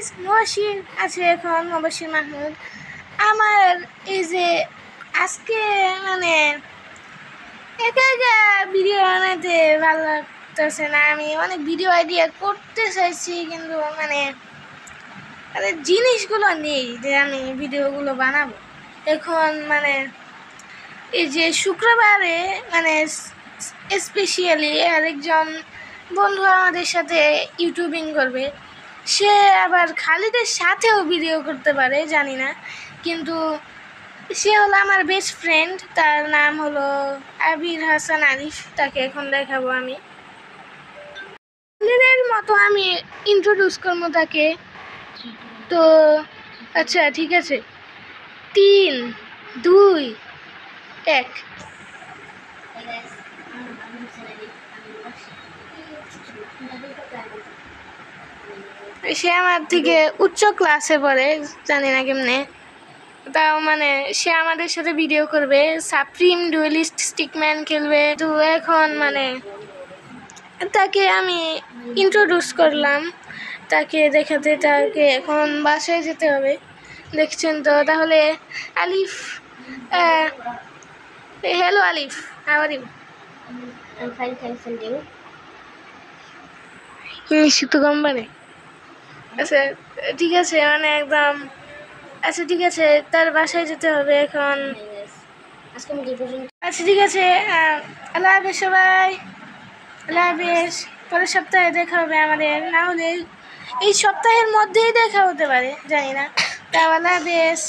Guys, Mubashir আছে এখন, মুবাশির মাহমুদ। আমার এই যে আজকে মানে একা একা ভিডিও বানাতে ভালো লাগতেছে না। আমি অনেক ভিডিও আইডিয়া করতে চাইছি, কিন্তু মানে জিনিসগুলো নেই যে আমি ভিডিওগুলো বানাবো। এখন মানে এই যে শুক্রবারে মানে স্পেশালি আরেকজন বন্ধু আমাদের সাথে ইউটিউবিং করবে। সে আবার খালিদের সাথেও ভিডিও করতে পারে, জানি না, কিন্তু সে হলো আমার বেস্ট ফ্রেন্ড। তার নাম হলো আবির হাসান আরিফ। তাকে এখন দেখাবো আমি। খালিদের মতো আমি ইন্ট্রোডিউস করবো তাকে। তো আচ্ছা, ঠিক আছে, 3, 2, 1। সে আমার থেকে উচ্চ ক্লাসে পড়ে, জানি না কেমনে, তাও মানে সে আমাদের সাথে ভিডিও করবে, সাপ্রিম ডুয়েলিস্ট স্টিকম্যান খেলবে। তো এখন মানে তাকে আমি ইন্ট্রোডিউস করলাম তাকে দেখাতে। তাকে এখন বাসায় যেতে হবে, দেখছেন তো। তাহলে Alif, hello Alif, how are you? I'm fine, thanks, and you? English তো কম পারে। আচ্ছা ঠিক আছে, মানে একদম আচ্ছা ঠিক আছে, তার বাসায় যেতে হবে এখন। আজকে আমি পর্যন্ত। আচ্ছা ঠিক আছে, আল্লাহ হাফেজ সবাই, আল্লাহ হাফেজ। পরের সপ্তাহে দেখা হবে আমাদের, না হলে এই সপ্তাহের মধ্যেই দেখা হতে পারে, জানি না। তা আল্লাহ হাফেজ।